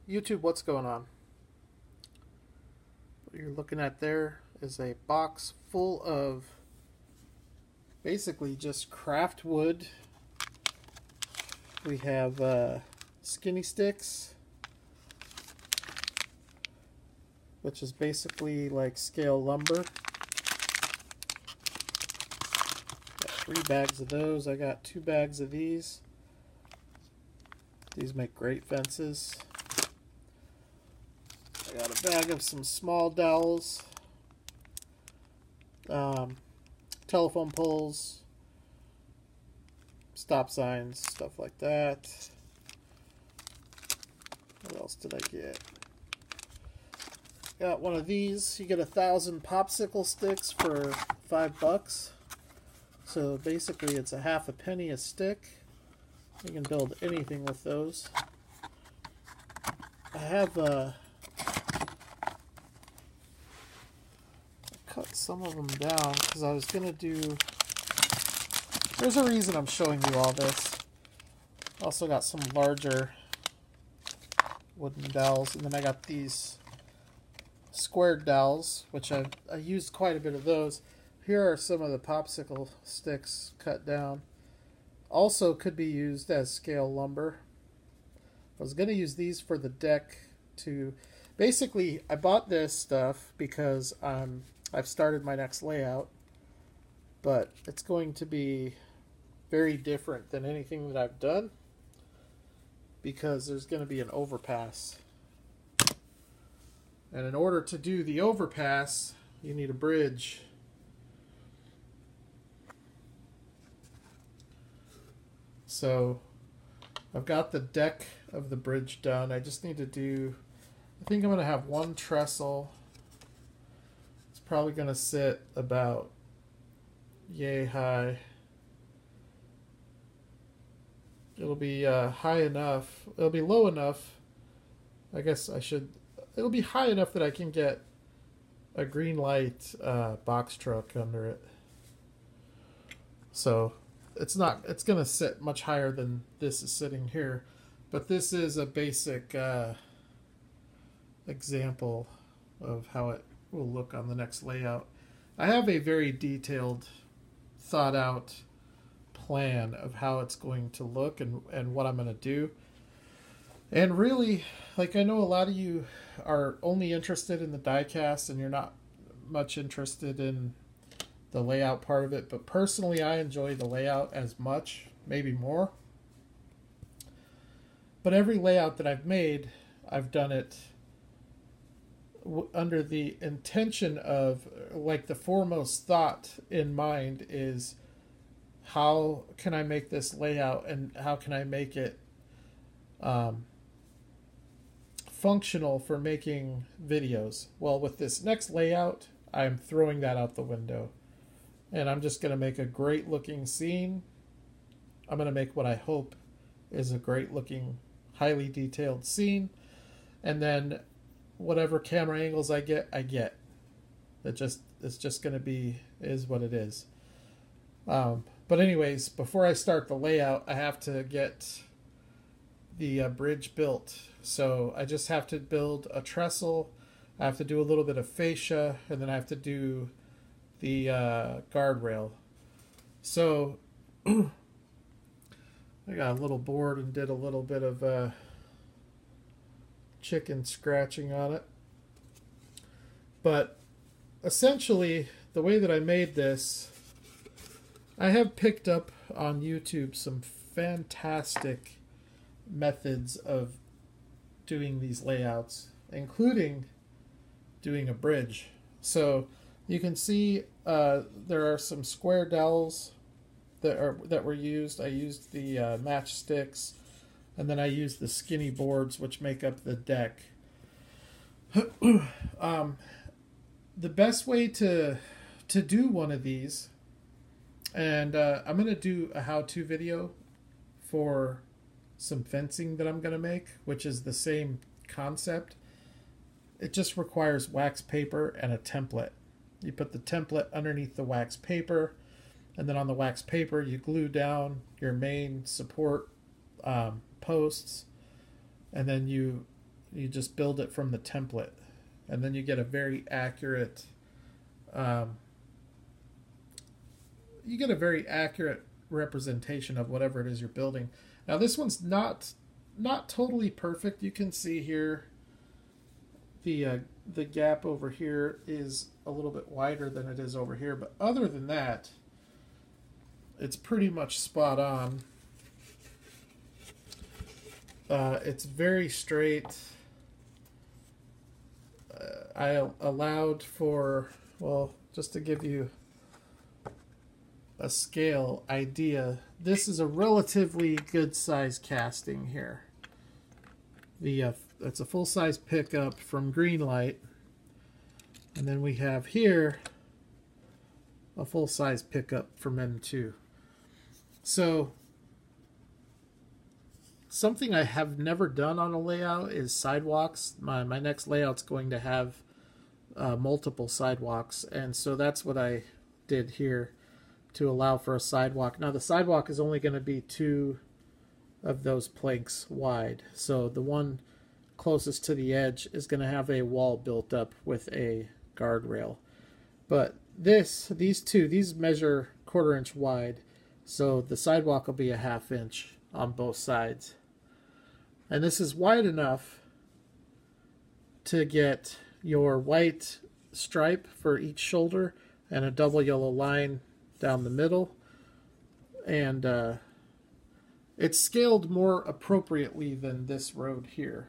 YouTube, what's going on? What you're looking at there is a box full of basically just craft wood. We have skinny sticks, which is basically like scale lumber. Got 3 bags of those. I got 2 bags of these. These make great fences. I got a bag of some small dowels, telephone poles, stop signs, stuff like that. What else did I get? Got one of these. You get 1,000 popsicle sticks for $5. So basically it's a half a penny a stick. You can build anything with those. I have cut some of them down because I was gonna do. There's a reason I'm showing you all this. Also got some larger wooden dowels, and then I got these squared dowels, which I used quite a bit of those. Here are some of the popsicle sticks cut down. Also could be used as scale lumber. I was going to use these for the deck to... Basically, I bought this stuff because I've started my next layout, but it's going to be very different than anything that I've done because there's going to be an overpass. And in order to do the overpass, you need a bridge. So I've got the deck of the bridge done. I just need to do, I think I'm going to have one trestle. It's probably going to sit about yay high. It'll be high enough. It'll be low enough. I guess I should, it'll be high enough that I can get a green light box truck under it. So it's going to sit much higher than this is sitting here, but this is a basic example of how it will look on the next layout. I have a very detailed, thought out plan of how it's going to look and what I'm going to do. And really, like, I know a lot of you are only interested in the diecast and you're not much interested in the layout part of it, but personally I enjoy the layout as much, maybe more. But every layout that I've made, I've done it under the intention of, like, the foremost thought in mind is how can I make this layout and how can I make it functional for making videos. Well, with this next layout, I'm throwing that out the window. And I'm just going to make a great looking scene. I'm going to make what I hope is a great looking, highly detailed scene. And then whatever camera angles I get, I get. It's just going to be, is what it is. But anyways, before I start the layout, I have to get the bridge built. So I just have to build a trestle. I have to do a little bit of fascia, and then I have to do the guardrail. So I got a little board and did a little bit of chicken scratching on it. But essentially, the way that I made this, I have picked up on YouTube some fantastic methods of doing these layouts, including doing a bridge. So you can see there are some square dowels that were used. I used the matchsticks, and then I used the skinny boards, which make up the deck. The best way to do one of these, and I'm going to do a how-to video for some fencing that I'm going to make, which is the same concept. It just requires wax paper and a template. You put the template underneath the wax paper, and then on the wax paper you glue down your main support posts, and then you You just build it from the template, and then you get a very accurate representation of whatever it is you're building. Now this one's not totally perfect. You can see here the gap over here is a little bit wider than it is over here, but other than that, it's pretty much spot on. It's very straight. I allowed for, well, just to give you a scale idea, this is a relatively good size casting here. It's a full-size pickup from Greenlight, and then we have here a full-size pickup from M2. So something I have never done on a layout is sidewalks. My next layout's going to have multiple sidewalks, and so that's what I did here to allow for a sidewalk. Now the sidewalk is only going to be 2 of those planks wide, so the one closest to the edge is going to have a wall built up with a guardrail. But these measure 1/4 inch wide, so the sidewalk will be a 1/2 inch on both sides. And this is wide enough to get your white stripe for each shoulder and a double yellow line down the middle. And it's scaled more appropriately than this road here,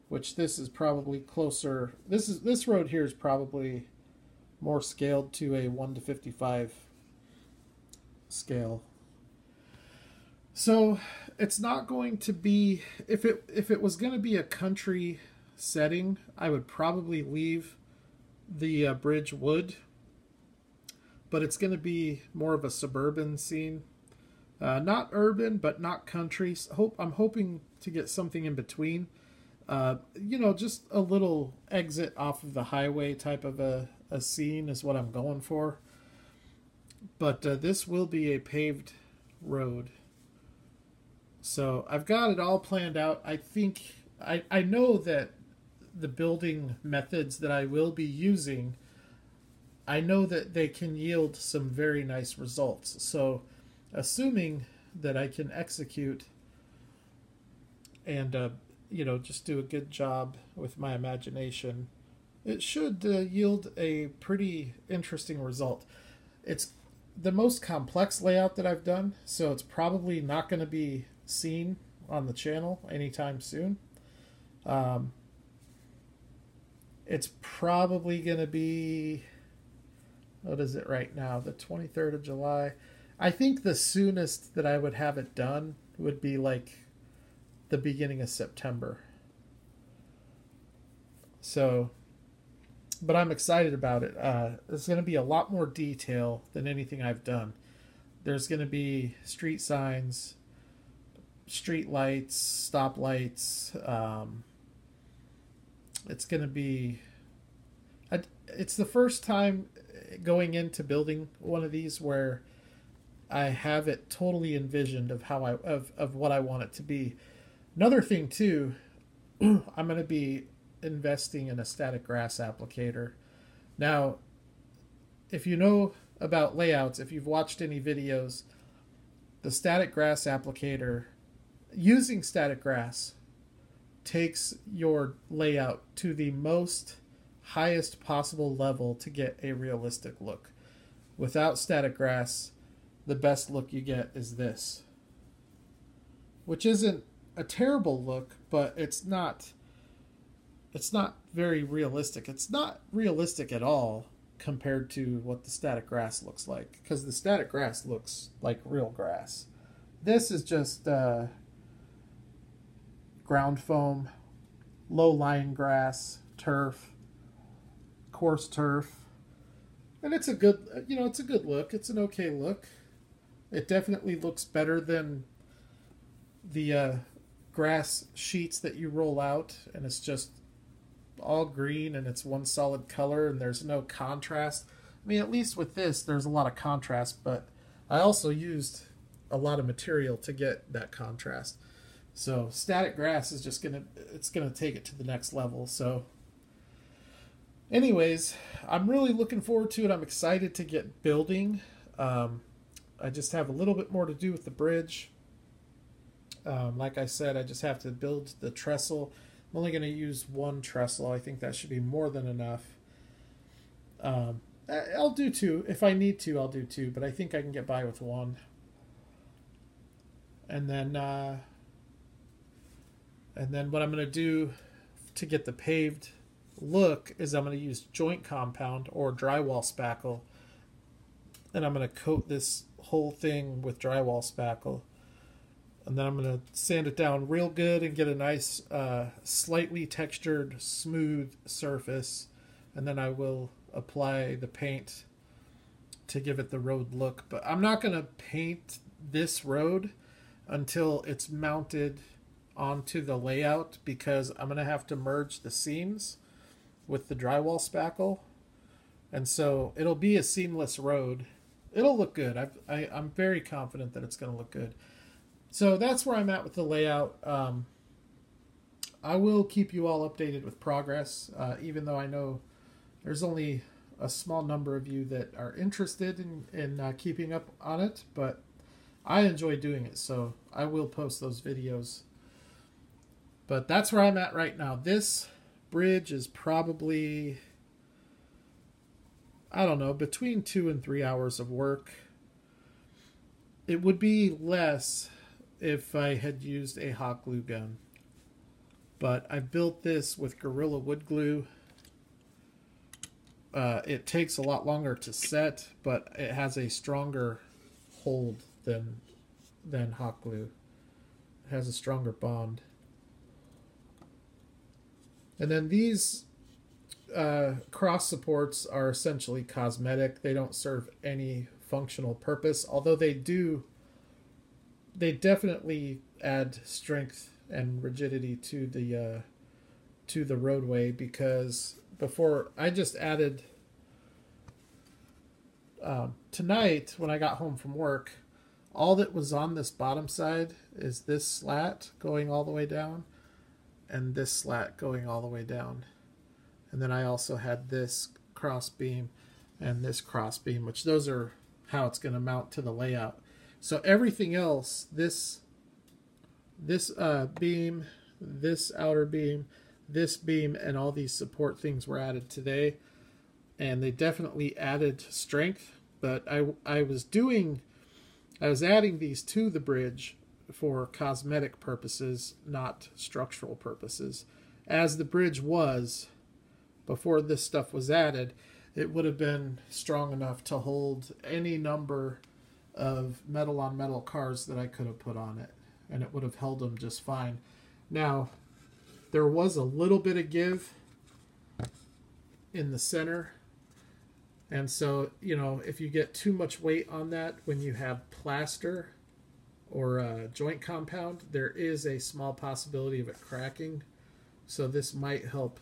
which this is probably closer. This road here is probably more scaled to a 1:55 scale. So it's not going to be, if it was going to be a country setting, I would probably leave the bridge wood, but it's going to be more of a suburban scene, not urban but not country. I'm hoping to get something in between, you know, just a little exit off of the highway type of a scene is what I'm going for. But this will be a paved road. So I've got it all planned out. I think I know that the building methods that I will be using, I know that they can yield some very nice results. So assuming that I can execute and you know, just do a good job with my imagination, it should yield a pretty interesting result. It's the most complex layout that I've done, so it's probably not going to be seen on the channel anytime soon. It's probably going to be, what is it right now, the 23rd of July. I think the soonest that I would have it done would be like the beginning of September. So, but I'm excited about it. There's going to be a lot more detail than anything I've done. There's going to be street signs, street lights, stoplights. It's going to be, it's the first time going into building one of these where I have it totally envisioned of how of what I want it to be. Another thing too, I'm going to be investing in a static grass applicator. Now, if you know about layouts, if you've watched any videos, the static grass applicator, using static grass takes your layout to the most highest possible level to get a realistic look. Without static grass, the best look you get is this, which isn't a terrible look, but it's not very realistic. It's not realistic at all compared to what the static grass looks like, because the static grass looks like real grass. This is just ground foam, low-lying grass, turf, coarse turf, and it's a good, you know, it's a good look. It's an okay look. It definitely looks better than the grass sheets that you roll out, and it's just all green and it's one solid color and there's no contrast. I mean, at least with this, there's a lot of contrast, but I also used a lot of material to get that contrast. So static grass is just it's gonna take it to the next level. So anyways, I'm really looking forward to it. I'm excited to get building. I just have a little bit more to do with the bridge. Like I said, I just have to build the trestle. I'm only going to use one trestle. I think that should be more than enough. I'll do two. If I need to, I'll do two, but I think I can get by with one. And then what I'm going to do to get the paved look is I'm going to use joint compound or drywall spackle, and I'm going to coat this whole thing with drywall spackle, and then I'm going to sand it down real good and get a nice slightly textured smooth surface, and then I will apply the paint to give it the road look. But I'm not going to paint this road until it's mounted onto the layout, because I'm going to have to merge the seams with the drywall spackle, and so it'll be a seamless road. It'll look good. I'm very confident that it's going to look good. So that's where I'm at with the layout. I will keep you all updated with progress, even though I know there's only a small number of you that are interested in keeping up on it, but I enjoy doing it, so I will post those videos. But that's where I'm at right now. This bridge is probably, I don't know, between 2 and 3 hours of work. It would be less if I had used a hot glue gun. But I built this with Gorilla Wood Glue. It takes a lot longer to set, but it has a stronger hold than hot glue. It has a stronger bond. And then these cross supports are essentially cosmetic. They don't serve any functional purpose, although they definitely add strength and rigidity to the roadway, because before I just added tonight when I got home from work, all that was on this bottom side is this slat going all the way down and this slat going all the way down. And then I also had this cross beam and this cross beam, which those are how it's going to mount to the layout. So everything else, this beam, this outer beam, this beam, and all these support things were added today, and they definitely added strength. But I was adding these to the bridge for cosmetic purposes, not structural purposes. As the bridge was before this stuff was added, it would have been strong enough to hold any number of metal on metal cars that I could have put on it, and it would have held them just fine. Now, there was a little bit of give in the center, and so, you know, if you get too much weight on that when you have plaster or joint compound, there is a small possibility of it cracking. So this might help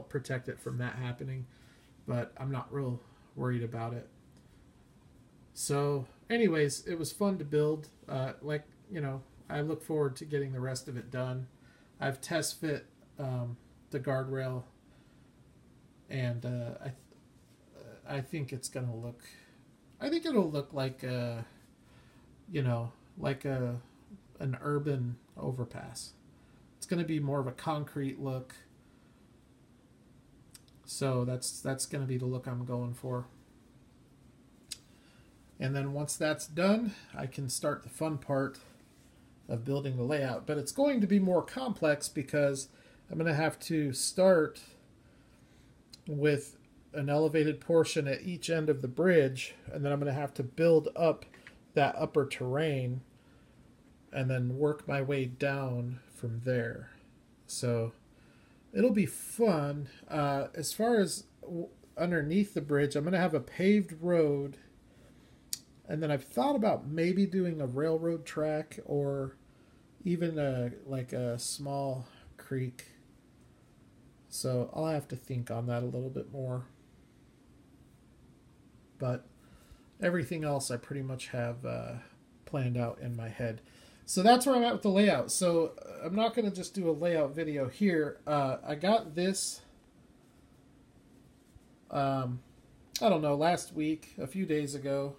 protect it from that happening, but I'm not real worried about it. So anyways, it was fun to build. Like, you know, I look forward to getting the rest of it done. I've test fit the guardrail, and I think it's gonna look, I think it'll look like you know, like an urban overpass. It's gonna be more of a concrete look. So that's gonna be the look I'm going for. And then once that's done, I can start the fun part of building the layout. But it's going to be more complex because I'm going to have to start with an elevated portion at each end of the bridge, and then I'm going to have to build up that upper terrain and then work my way down from there. So it'll be fun. As far as underneath the bridge, I'm going to have a paved road. And then I've thought about maybe doing a railroad track or even like a small creek. So I'll have to think on that a little bit more. But everything else I pretty much have planned out in my head. So that's where I'm at with the layout. So I'm not going to just do a layout video here. I got this, I don't know, last week, a few days ago.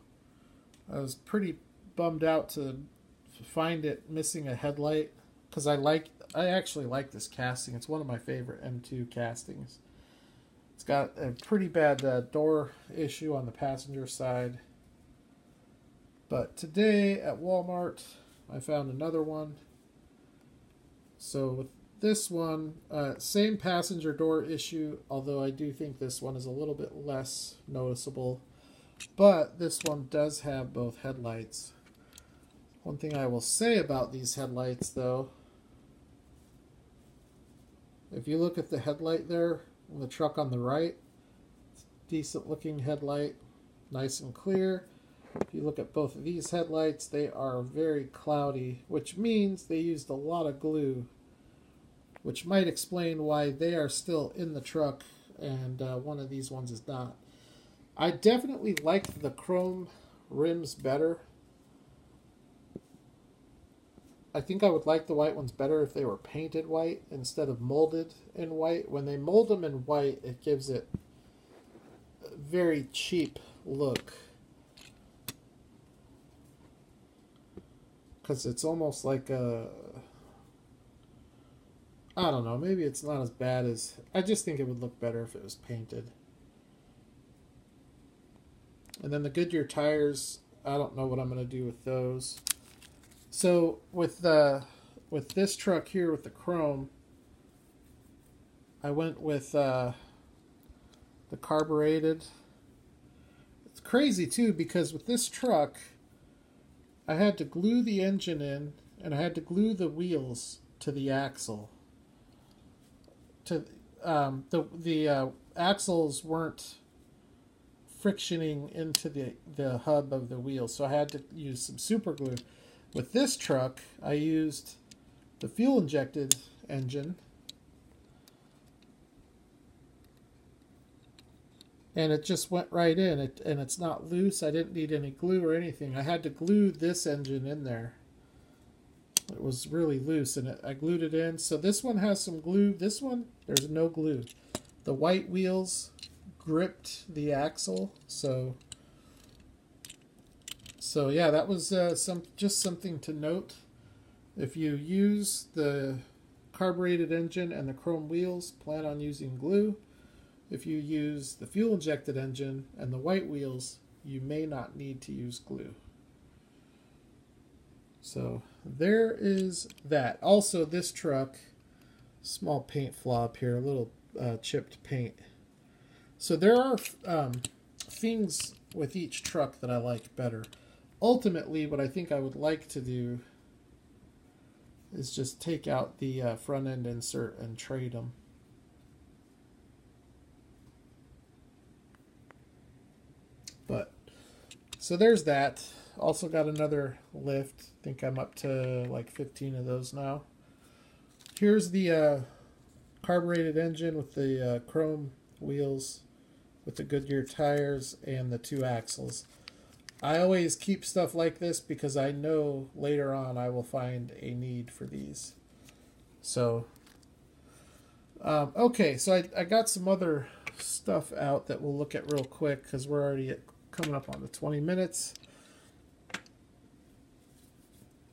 I was pretty bummed out to find it missing a headlight because I actually like this casting. It's one of my favorite M2 castings. It's got a pretty bad door issue on the passenger side. But today at Walmart, I found another one. So with this one, same passenger door issue, although I do think this one is a little bit less noticeable. But this one does have both headlights. One thing I will say about these headlights, though, if you look at the headlight there, on the truck on the right, it's a decent looking headlight, nice and clear. If you look at both of these headlights, they are very cloudy, which means they used a lot of glue, which might explain why they are still in the truck and one of these ones is not. I definitely like the chrome rims better. I think I would like the white ones better if they were painted white instead of molded in white. When they mold them in white, it gives it a very cheap look. Because it's almost like a... I don't know, maybe it's not as bad as... I just think it would look better if it was painted. And then the Goodyear tires, I don't know what I'm going to do with those. So with this truck here with the chrome, I went with the carbureted. It's crazy too because with this truck, I had to glue the engine in and I had to glue the wheels to the axle. The axles weren't frictioning into the hub of the wheel, so I had to use some super glue. With this truck, I used the fuel-injected engine, and it just went right in. And it's not loose. I didn't need any glue or anything. I had to glue this engine in there. It was really loose, and I glued it in. So this one has some glue. This one, there's no glue. The white wheels gripped the axle, so yeah, that was just something to note. If you use the carbureted engine and the chrome wheels, plan on using glue. If you use the fuel injected engine and the white wheels, you may not need to use glue. So there is that. Also, this truck, small paint flaw up here, a little chipped paint. So there are things with each truck that I like better. Ultimately, what I think I would like to do is just take out the front end insert and trade them. But, so there's that. Also got another lift. I think I'm up to like 15 of those now. Here's the carbureted engine with the chrome wheels, with the Goodyear tires and the 2 axles. I always keep stuff like this because I know later on I will find a need for these. So, okay, so I got some other stuff out that we'll look at real quick because we're already coming up on the 20 minutes.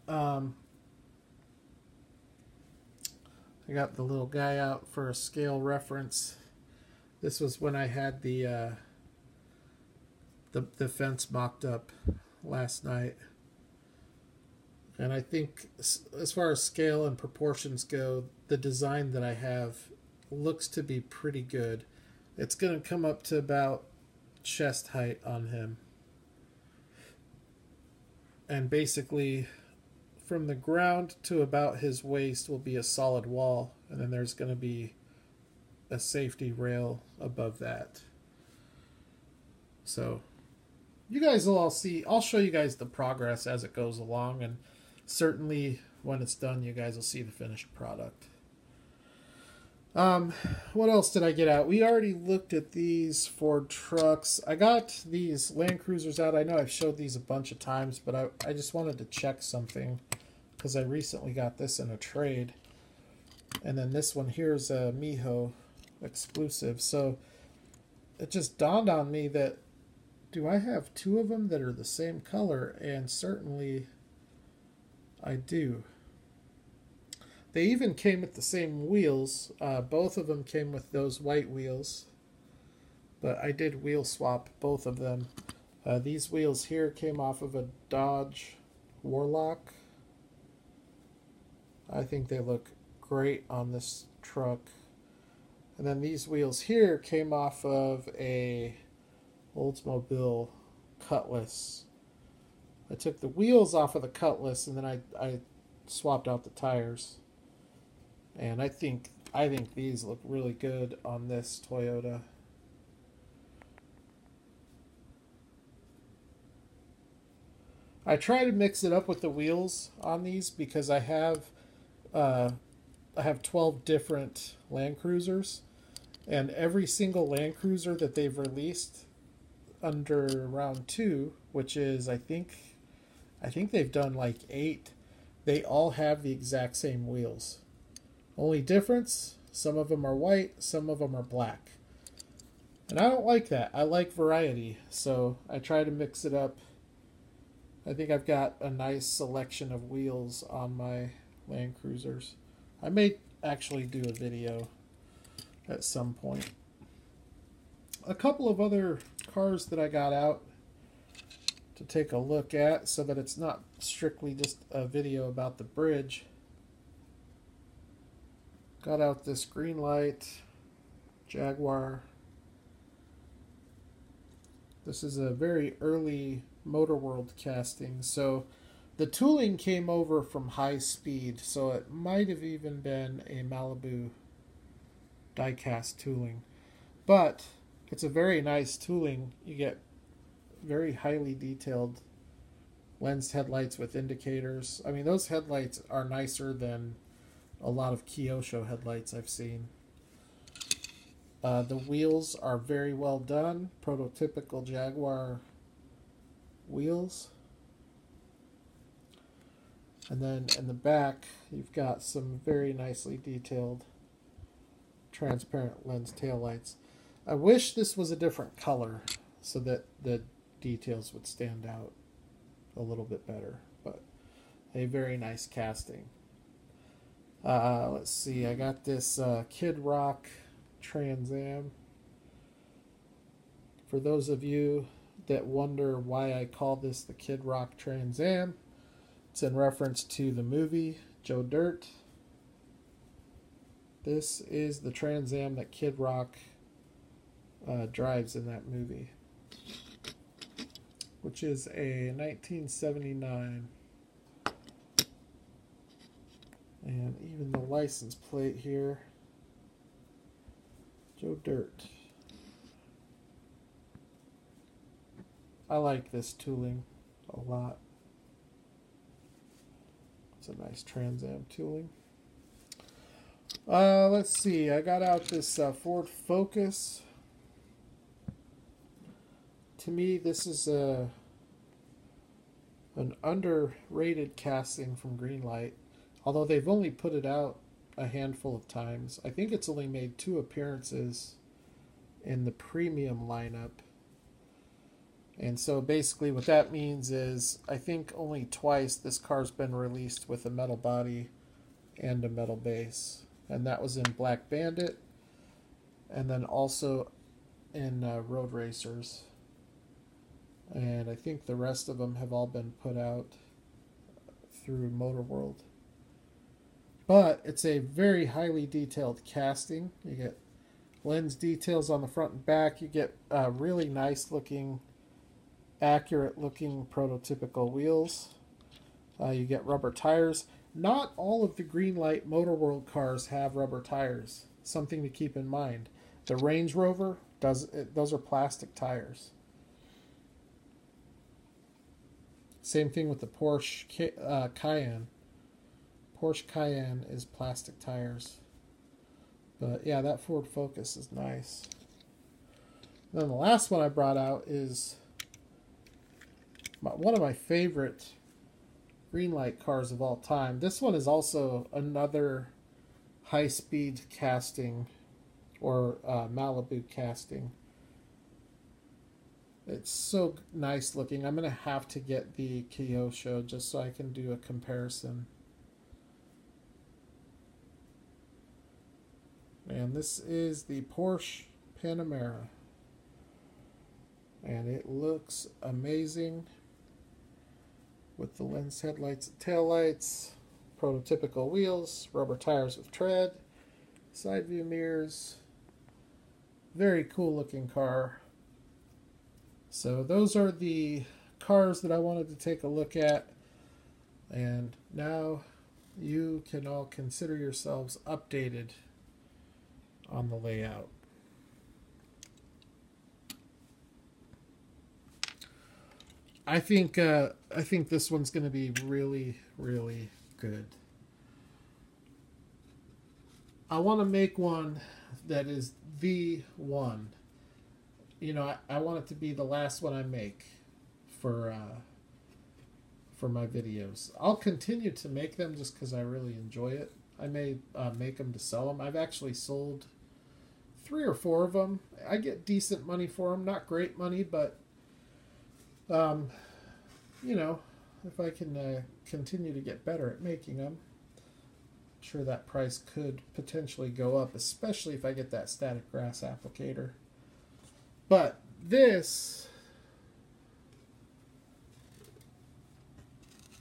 I got the little guy out for a scale reference. This was when I had the fence mocked up last night. And I think as far as scale and proportions go, the design that I have looks to be pretty good. It's going to come up to about chest height on him. And basically, from the ground to about his waist will be a solid wall. And then there's going to be a safety rail above that. So you guys will all see. I'll show you guys the progress as it goes along, and certainly when it's done, you guys will see the finished product. What else did I get out? We already looked at these Ford trucks. I got these Land Cruisers out. I know I've showed these a bunch of times, but I just wanted to check something. because I recently got this in a trade. And then this one here is a Miho exclusive. So it just dawned on me that, do I have two of them that are the same color? And certainly I do. They even came with the same wheels. Both of them came with those white wheels. But I did wheel swap both of them. These wheels here came off of a Dodge Warlock. I think they look great on this truck. And then these wheels here came off of a Oldsmobile Cutlass. I took the wheels off of the Cutlass and then I swapped out the tires. And I think these look really good on this Toyota. I try to mix it up with the wheels on these because I have 12 different Land Cruisers, and every single Land Cruiser that they've released under round 2, which is I think they've done like 8, they all have the exact same wheels. Only difference, some of them are white, some of them are black. And I don't like that. I like variety, so I try to mix it up. I think I've got a nice selection of wheels on my Land Cruisers. I may actually do a video at some point. A couple of other cars that I got out to take a look at so that it's not strictly just a video about the bridge. Got out this Greenlight Jaguar. This is a very early Motor World casting, so the tooling came over from High Speed, so it might have even been a Malibu die-cast tooling. But it's a very nice tooling. You get very highly detailed lensed headlights with indicators. I mean, those headlights are nicer than a lot of Kyosho headlights I've seen. The wheels are very well done, prototypical Jaguar wheels. And then in the back, you've got some very nicely detailed transparent lens taillights. I wish this was a different color so that the details would stand out a little bit better, but a very nice casting. Let's see, I got this Kid Rock Trans Am. For those of you that wonder why I call this the Kid Rock Trans Am, it's in reference to the movie Joe Dirt. This is the Trans Am that Kid Rock drives in that movie, which is a 1979. And even the license plate here, Joe Dirt. I like this tooling a lot. It's a nice Trans Am tooling. Let's see, I got out this Ford Focus. To me, this is an underrated casting from Greenlight. Although they've only put it out a handful of times. I think it's only made 2 appearances in the premium lineup. And so basically what that means is I think only twice this car's been released with a metal body and a metal base. And that was in Black Bandit and then also in Road Racers. And I think the rest of them have all been put out through Motor World. But it's a very highly detailed casting. You get lens details on the front and back. You get really nice looking, accurate looking prototypical wheels. You get rubber tires. Not all of the Greenlight Motor World cars have rubber tires. Something to keep in mind. The Range Rover, those are plastic tires. Same thing with the Porsche Cayenne. Porsche Cayenne is plastic tires. But yeah, that Ford Focus is nice. Then the last one I brought out is one of my favorite green light cars of all time. This one is also another high-speed casting, or Malibu casting. It's so nice looking. I'm going to have to get the Kyosho just so I can do a comparison. And this is the Porsche Panamera. And it looks amazing with the lens headlights and taillights, prototypical wheels, rubber tires with tread, side view mirrors. Very cool looking car. So those are the cars that I wanted to take a look at. And now you can all consider yourselves updated on the layout. I think this one's going to be really, really good. I want to make one that is the one. You know, I want it to be the last one I make for my videos. I'll continue to make them just because I really enjoy it. I may make them to sell them. I've actually sold 3 or 4 of them. I get decent money for them. Not great money, but you know, if I can continue to get better at making them, I'm sure that price could potentially go up, especially if I get that static grass applicator. But this,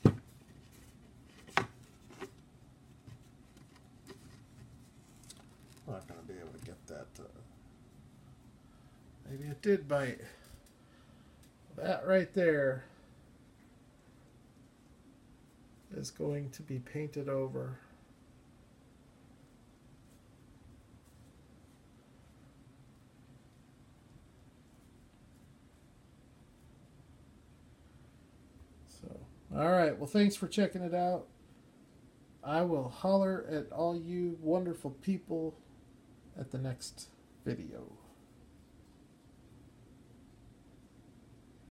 I'm not going to be able to get that. Maybe it did bite. That right there is going to be painted over. So, all right. Well, thanks for checking it out. I will holler at all you wonderful people at the next video.